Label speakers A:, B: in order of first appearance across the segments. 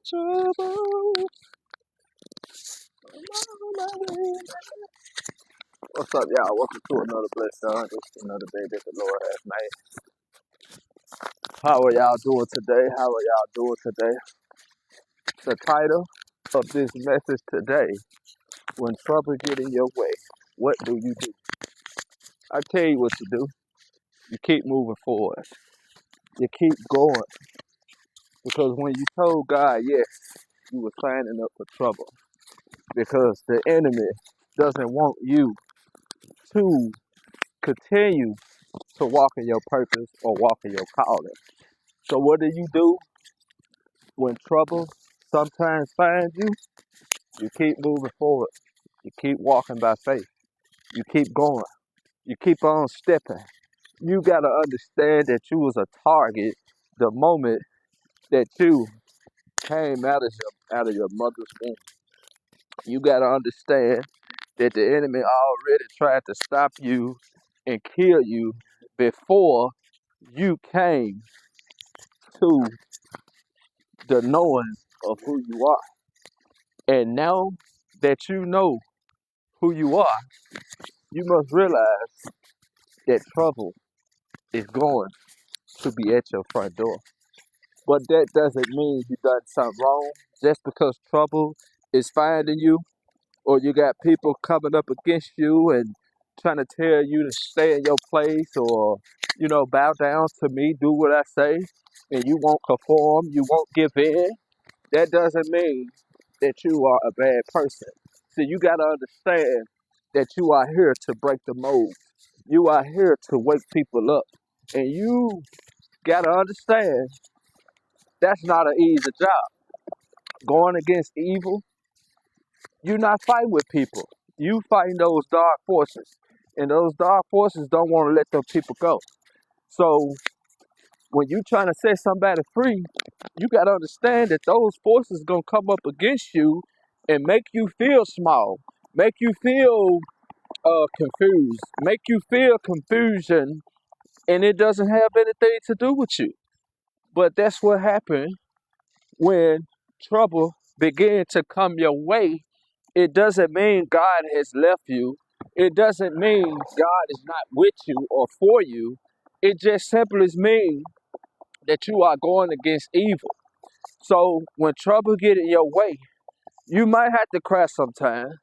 A: trouble. What's up, y'all? Welcome to another blessed Sunday. This is another day that the Lord has made. How are y'all doing today? How are y'all doing today? The title of this message today: when trouble get in your way, what do you do? I tell you what you do. You keep moving forward. You keep going. Because when you told God yes, you were signing up for trouble. Because the enemy doesn't want you to continue to walk in your purpose or walk in your calling. So what do when trouble sometimes finds you? You keep moving forward. You keep walking by faith. You keep going. You keep on stepping. You gotta understand that you was a target the moment that you came out of your mother's womb. You gotta understand that the enemy already tried to stop you and kill you before you came to the knowing of who you are. And now that you know who you are, you must realize that trouble is going to be at your front door. But that doesn't mean you done something wrong. Just because trouble is finding you, or you got people coming up against you and trying to tell you to stay in your place, or bow down to me, do what I say, and you won't conform, you won't give in. That doesn't mean that you are a bad person. See, you got to understand that you are here to break the mold. You are here to wake people up. And you got to understand that's not an easy job. Going against evil, you're not fighting with people. You fighting those dark forces. And those dark forces don't want to let them people go. So when you trying to set somebody free, you got to understand that those forces going to come up against you and make you feel small, make you feel confused, make you feel confusion, and it doesn't have anything to do with you. But that's what happened when trouble began to come your way. It doesn't mean God has left you. It doesn't mean God is not with you or for you. It just simply means that you are going against evil. So when trouble get in your way, you might have to cry sometimes.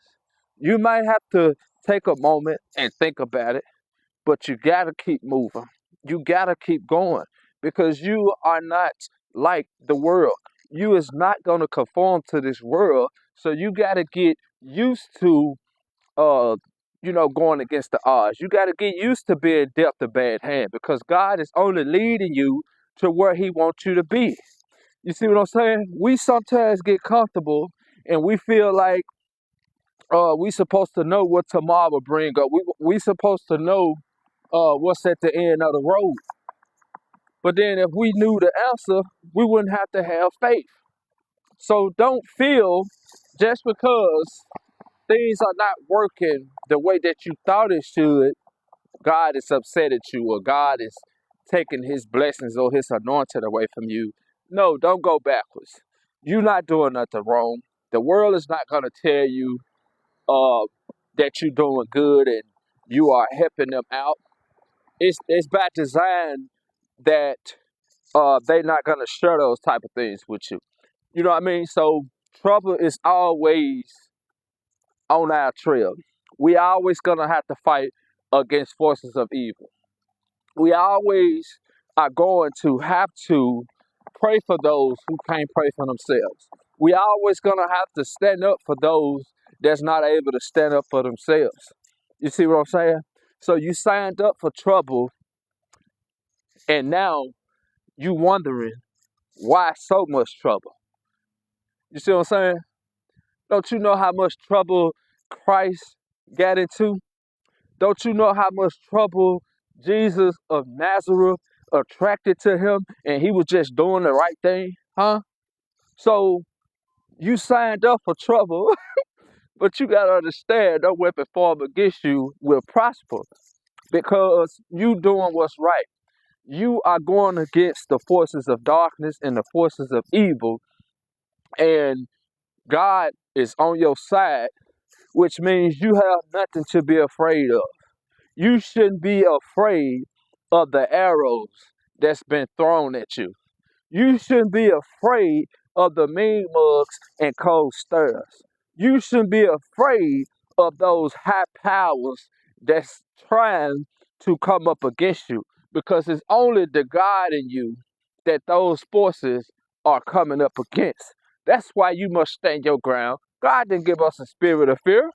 A: You might have to take a moment and think about it, but you gotta keep moving. You gotta keep going because you are not like the world. You is not gonna conform to this world. So you gotta get used to uh going against the odds. You gotta get used to being dealt a bad hand because God is only leading you to where He wants you to be. You see what I'm saying? We sometimes get comfortable and we feel like we supposed to know what tomorrow will bring up. We supposed to know what's at the end of the road. But then if we knew the answer, we wouldn't have to have faith. So don't feel just because things are not working the way that you thought it should, God is upset at you or God is taking His blessings or His anointing away from you. No, don't go backwards. You're not doing nothing wrong. The world is not going to tell you uh, that you're doing good and you are helping them out. It's by design that they're not going to share those type of things with you. You know what I mean? So trouble is always on our trail. We always going to have to fight against forces of evil. We always are going to have to pray for those who can't pray for themselves. We always gonna have to stand up for those that's not able to stand up for themselves. You see what I'm saying? So you signed up for trouble, and now you wondering why so much trouble. You see what I'm saying? Don't you know how much trouble Christ got into? Don't you know how much trouble Jesus of Nazareth attracted to him and he was just doing the right thing? Huh? So you signed up for trouble, but you gotta understand no weapon formed against you will prosper because you doing what's right. You are going against the forces of darkness and the forces of evil, and God is on your side, which means you have nothing to be afraid of. You shouldn't be afraid of the arrows that's been thrown at you. You shouldn't be afraid of the mean mugs and cold stirs. You shouldn't be afraid of those high powers that's trying to come up against you, because it's only the God in you that those forces are coming up against. That's why you must stand your ground. God didn't give us a spirit of fear.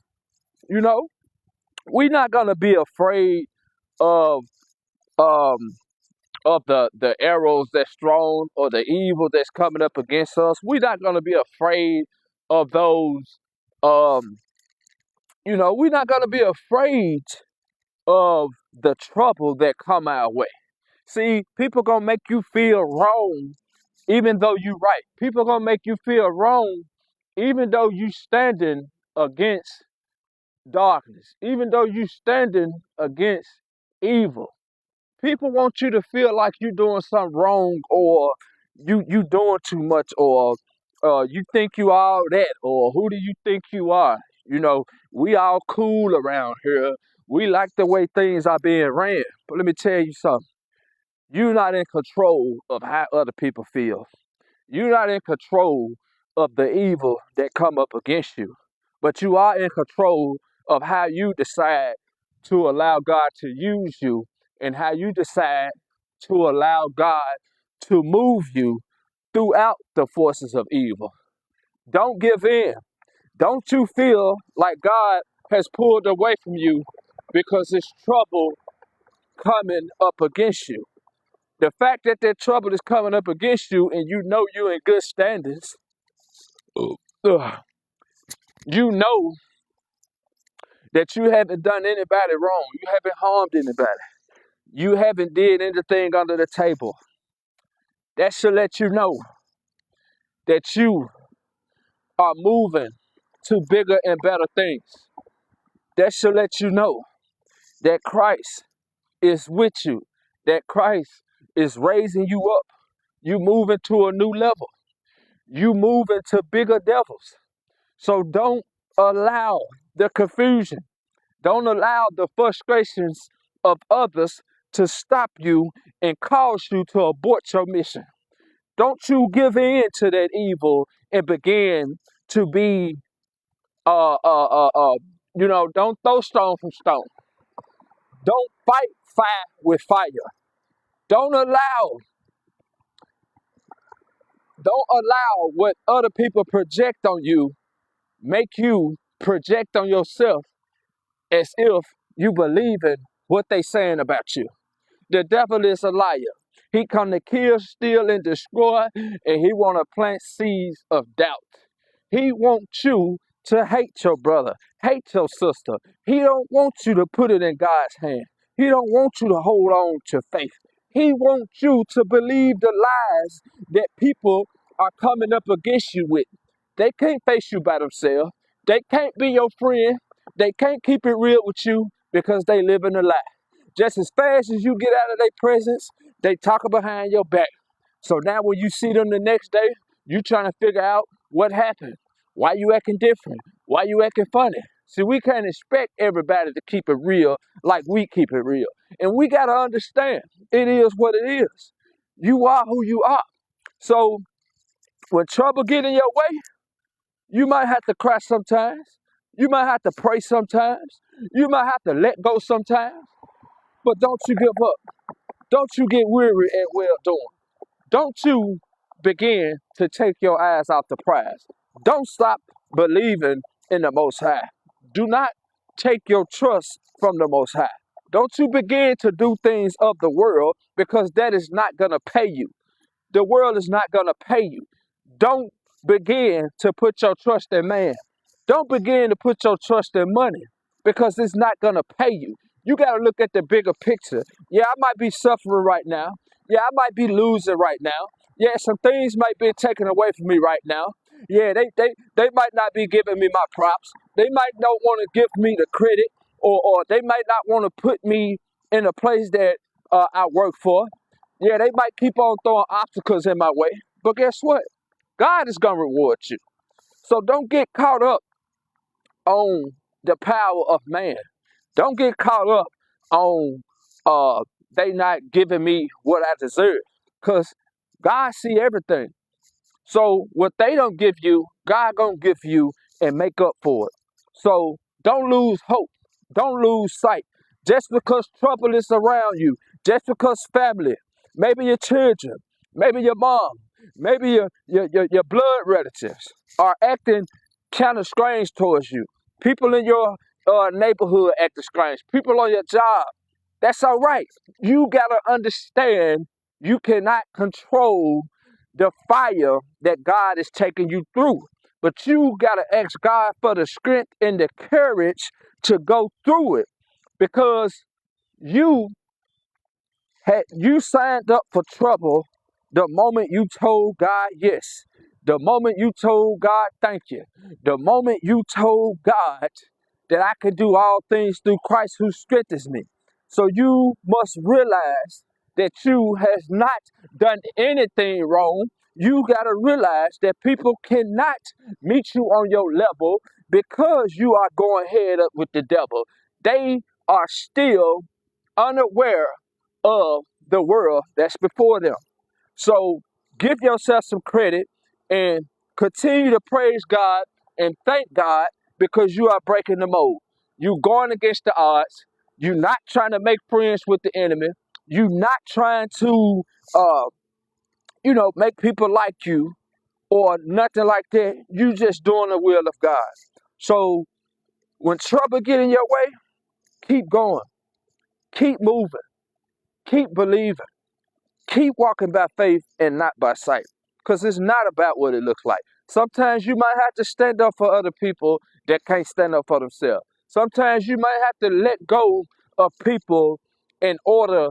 A: You know, we're not gonna be afraid of um the arrows that's thrown or the evil that's coming up against us. We're not gonna be afraid of those um we're not gonna be afraid of the trouble that come our way. See, people gonna make you feel wrong even though you right. People gonna make you feel wrong even though you standing against darkness, even though you standing against evil. People want you to feel like you're doing something wrong, or you doing too much, or you think you all that, or who do you think you are? We all cool around here. We like the way things are being ran. But let me tell you something. You're not in control of how other people feel. You're not in control of the evil that come up against you, but you are in control of how you decide to allow God to use you, and how you decide to allow God to move you throughout the forces of evil. Don't give in. Don't you feel like God has pulled away from you because there's trouble coming up against you. The fact that that trouble is coming up against you and you know you're in good standings, ugh, you know that you haven't done anybody wrong. You haven't harmed anybody. You haven't did anything under the table. That should let you know that you are moving to bigger and better things. That should let you know that Christ is with you, that Christ is raising you up. You moving to a new level. You moving to bigger devils. So don't allow the confusion. Don't allow the frustrations of others to stop you and cause you to abort your mission. Don't you give in to that evil and begin to be, don't throw stone from stone. Don't fight fire with fire. Don't allow, don't allow what other people project on you make you project on yourself as if you believe in what they saying about you. The devil is a liar. He come to kill, steal, and destroy, and he want to plant seeds of doubt. He wants you to hate your brother, hate your sister. He don't want you to put it in God's hand. He don't want you to hold on to faith. He wants you to believe the lies that people are coming up against you with. They can't face you by themselves. They can't be your friend. They can't keep it real with you because they live in a lie. Just as fast as you get out of their presence, they talk behind your back. So now when you see them the next day, you trying to figure out what happened. Why you acting different? Why you acting funny? See, we can't expect everybody to keep it real like we keep it real. And we got to understand, it is what it is. You are who you are. So when trouble get in your way, you might have to cry sometimes. You might have to pray sometimes. You might have to let go sometimes. But don't you give up. Don't you get weary at well doing. Don't you begin to take your eyes off the prize. Don't stop believing in the Most High. Do not take your trust from the Most High. Don't you begin to do things of the world, because that is not going to pay you. The world is not going to pay you. Don't begin to put your trust in man. Don't begin to put your trust in money, because it's not going to pay you. You got to look at the bigger picture. Yeah, I might be suffering right now. Yeah, I might be losing right now. Yeah, some things might be taken away from me right now. Yeah, they might not be giving me my props. They might not want to give me the credit, or they might not want to put me in a place that I work for. Yeah, they might keep on throwing obstacles in my way. But guess what? God is going to reward you. So don't get caught up on the power of man. Don't get caught up on uh they not giving me what I deserve. Because God see everything. So what they don't give you, God gonna give you and make up for it. So don't lose hope. Don't lose sight. Just because trouble is around you, just because family, maybe your children, maybe your mom, maybe your blood relatives are acting kind of strange towards you. People in your neighborhood acting strange. People on your job. That's all right. You gotta understand you cannot control the fire that God is taking you through. But you got to ask God for the strength and the courage to go through it because you you signed up for trouble the moment you told God yes. The moment you told God thank you. The moment you told God that I can do all things through Christ who strengthens me. So you must realize that you has not done anything wrong. You got to realize that people cannot meet you on your level because you are going head up with the devil. They are still unaware of the world that's before them. So give yourself some credit and continue to praise God and thank God because you are breaking the mold. You going against the odds. You're not trying to make friends with the enemy. You're not trying to, make people like you or nothing like that. You just doing the will of God. So when trouble get in your way, keep going, keep moving, keep believing. Keep walking by faith and not by sight. Because it's not about what it looks like. Sometimes you might have to stand up for other people that can't stand up for themselves. Sometimes you might have to let go of people in order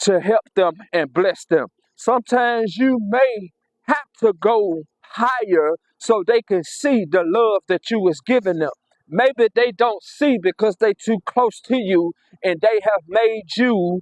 A: to help them and bless them. Sometimes you may have to go higher so they can see the love that you was giving them. Maybe they don't see because they too close to you and they have made you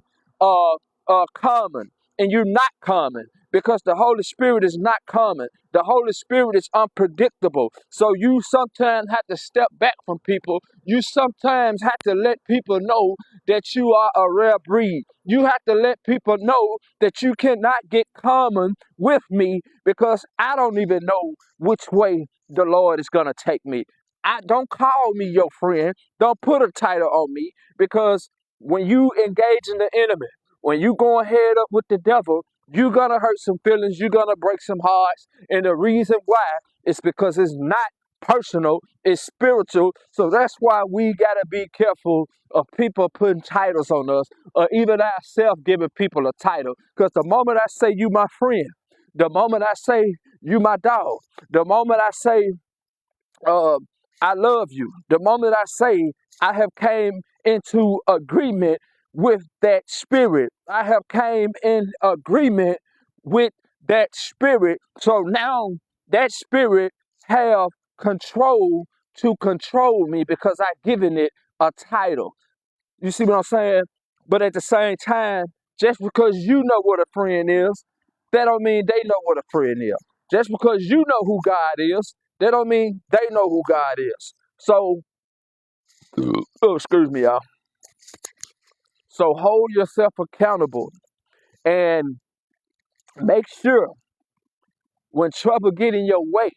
A: common and you're not common because the Holy Spirit is not common. The Holy Spirit is unpredictable. So you sometimes have to step back from people. You sometimes have to let people know that you are a rare breed. You have to let people know that you cannot get common with me because I don't even know which way the Lord is going to take me. I don't call me your friend. Don't put a title on me because when you engage in the enemy, when you going head up with the devil, you're going to hurt some feelings. You're going to break some hearts. And the reason why is because it's not personal, it's spiritual. So that's why we got to be careful of people putting titles on us or even ourselves giving people a title. Because the moment I say you my friend, the moment I say you my dog, the moment I say uh, I love you. The moment I say I have came into agreement with that spirit, I have came in agreement with that spirit. So now that spirit have control to control me because I've given it a title. You see what I'm saying? But at the same time, just because you know what a friend is, that don't mean they know what a friend is. Just because you know who God is, that don't mean they know who God is. So, oh, excuse me, y'all. So hold yourself accountable and make sure when trouble get in your way,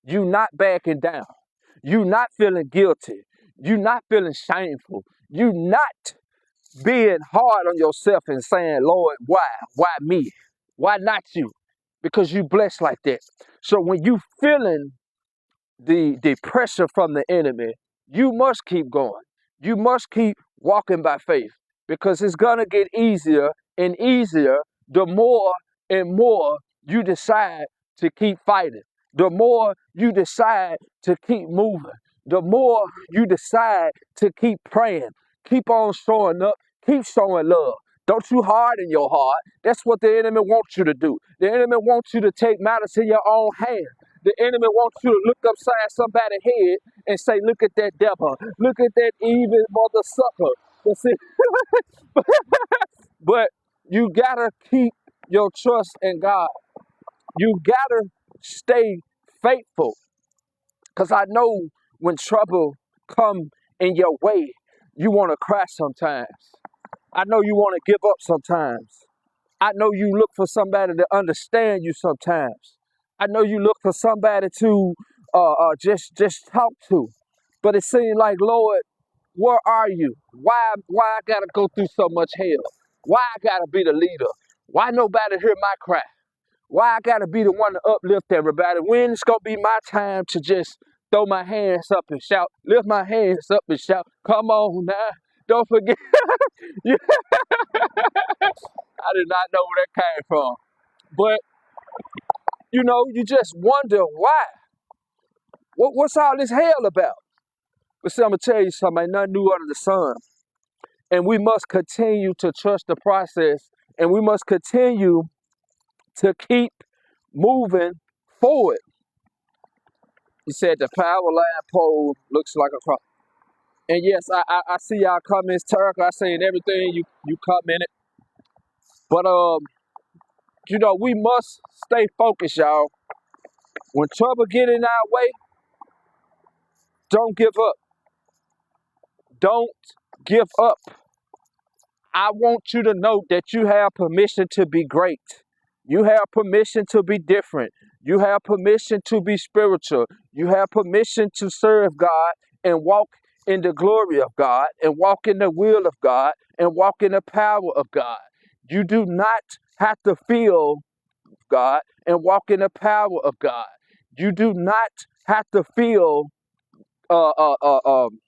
A: you not backing down. You not feeling guilty. You not feeling shameful. You not being hard on yourself and saying, Lord, why? Why me? Why not you? Because you blessed like that. So when you feeling the pressure from the enemy, you must keep going. You must keep walking by faith because it's gonna get easier and easier the more and more you decide to keep fighting. The more you decide to keep moving. The more you decide to keep praying. Keep on showing up. Keep showing love. Don't you harden your heart. That's what the enemy wants you to do. The enemy wants you to take matters in your own hand. The enemy wants you to look upside somebody's head and say, look at that devil. Look at that evil mother sucker. But you gotta keep your trust in God. You gotta stay faithful. Because I know when trouble come in your way, you want to cry sometimes. I know you want to give up sometimes. I know you look for somebody to understand you sometimes. I know you look for somebody to just talk to. But it seems like, Lord, where are you? Why I gotta go through so much hell? Why I gotta be the leader? Why nobody hear my cry? Why I gotta be the one to uplift everybody? When it's gonna be my time to just throw my hands up and shout, lift my hands up and shout, come on now, don't forget. Yeah, I did not know where that came from. But you just wonder why. What's all this hell about? But see, I'm gonna tell you something, ain't nothing new under the sun. And we must continue to trust the process, and we must continue to keep moving forward. He said the power line pole looks like a cross. And yes, I see y'all comments, Turk. I seen everything you commented. But we must stay focused, y'all. When trouble get in our way, don't give up. Don't give up. I want you to know that you have permission to be great. You have permission to be different. You have permission to be spiritual. You have permission to serve God and walk in the glory of God and walk in the will of God and walk in the power of God. You do not have to feel God and walk in the power of God. You do not have to feel uh, uh, uh, um,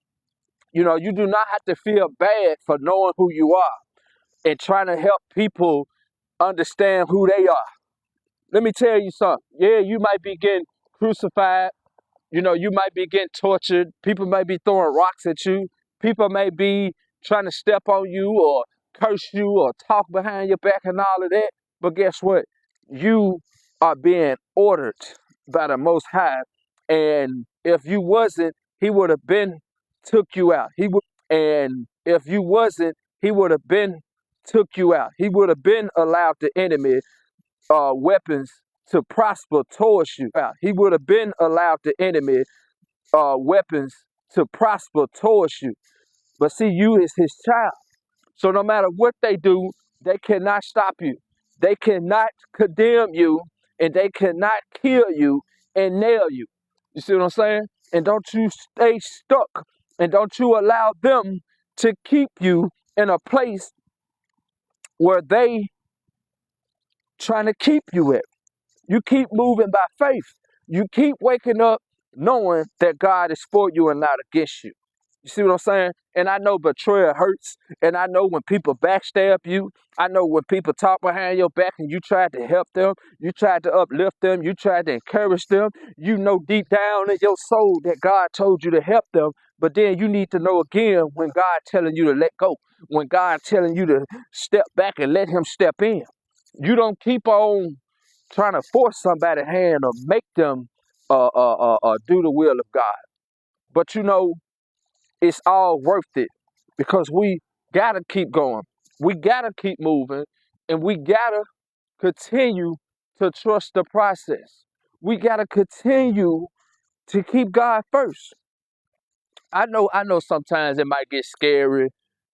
A: you do not have to feel bad for knowing who you are and trying to help people understand who they are. Let me tell you something. Yeah, you might be getting crucified. You might be getting tortured. People may be throwing rocks at you. People may be trying to step on you or curse you or talk behind your back and all of that. But guess what? You are being ordered by the Most High. And if you wasn't, he would have been took you out. And if you wasn't, he would have been took you out. He would have been allowed the enemy weapons to prosper towards you. He would have been allowed the enemy weapons to prosper towards you. But see, you is his child. So no matter what they do, they cannot stop you. They cannot condemn you, and they cannot kill you and nail you. You see what I'm saying? And don't you stay stuck, and don't you allow them to keep you in a place where they trying to keep you at. You keep moving by faith. You keep waking up knowing that God is for you and not against you. You see what I'm saying? And I know betrayal hurts. And I know when people backstab you. I know when people talk behind your back and you tried to help them. You tried to uplift them. You tried to encourage them. You know deep down in your soul that God told you to help them. But then you need to know again when God telling you to let go. When God telling you to step back and let him step in. You don't keep on trying to force somebody's hand or make them do the will of God. But it's all worth it because we gotta keep going. We gotta keep moving, and we gotta continue to trust the process. We gotta continue to keep God first. I know sometimes it might get scary.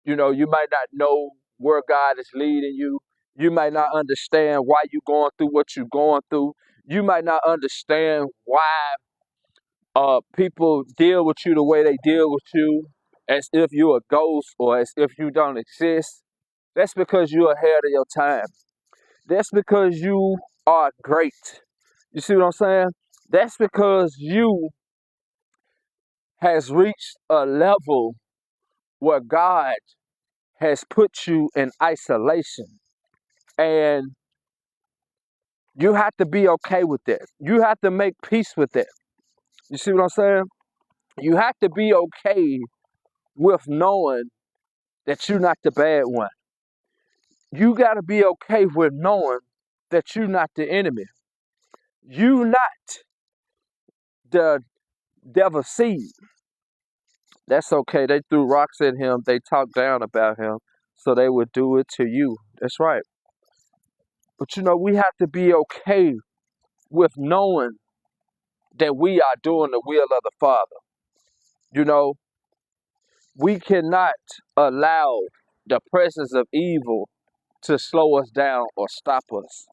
A: You might not know where God is leading you. You might not understand why you're going through what you're going through. You might not understand why people deal with you the way they deal with you, as if you're a ghost or as if you don't exist. That's because you're ahead of your time. That's because you are great. You see what I'm saying? That's because you has reached a level where God has put you in isolation. And you have to be okay with that. You have to make peace with that. You see what I'm saying? You have to be okay with knowing that you're not the bad one. You got to be okay with knowing that you're not the enemy. You not the devil's seed. That's okay. They threw rocks at him. They talked down about him. So they would do it to you. That's right. But we have to be okay with knowing that we are doing the will of the Father. You know, we cannot allow the presence of evil to slow us down or stop us.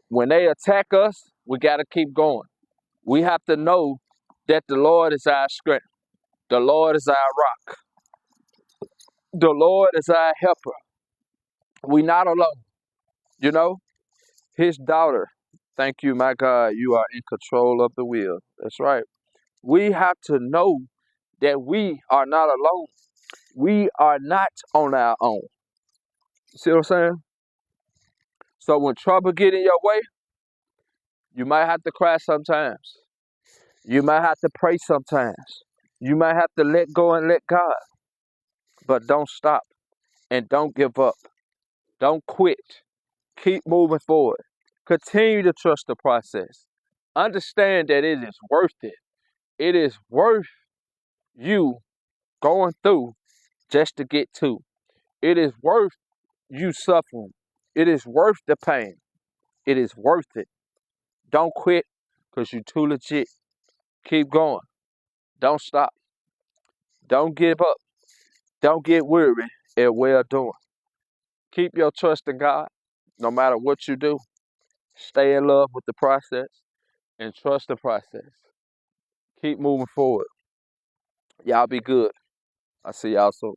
A: When they attack us, we got to keep going. We have to know that the Lord is our strength. The Lord is our rock. The Lord is our helper. We're not alone. You know, his daughter. Thank you, my God. You are in control of the wheel. That's right. We have to know that we are not alone. We are not on our own. See what I'm saying? So when trouble get in your way, you might have to cry sometimes. You might have to pray sometimes. You might have to let go and let God. But don't stop and don't give up. Don't quit. Keep moving forward. Continue to trust the process. Understand that it is worth it. It is worth you going through just to get to. It is worth you suffering. It is worth the pain. It is worth it. Don't quit because you're too legit. Keep going. Don't stop. Don't give up. Don't get weary at well doing. Keep your trust in God no matter what you do. Stay in love with the process and trust the process. Keep moving forward. Y'all be good. I see y'all soon.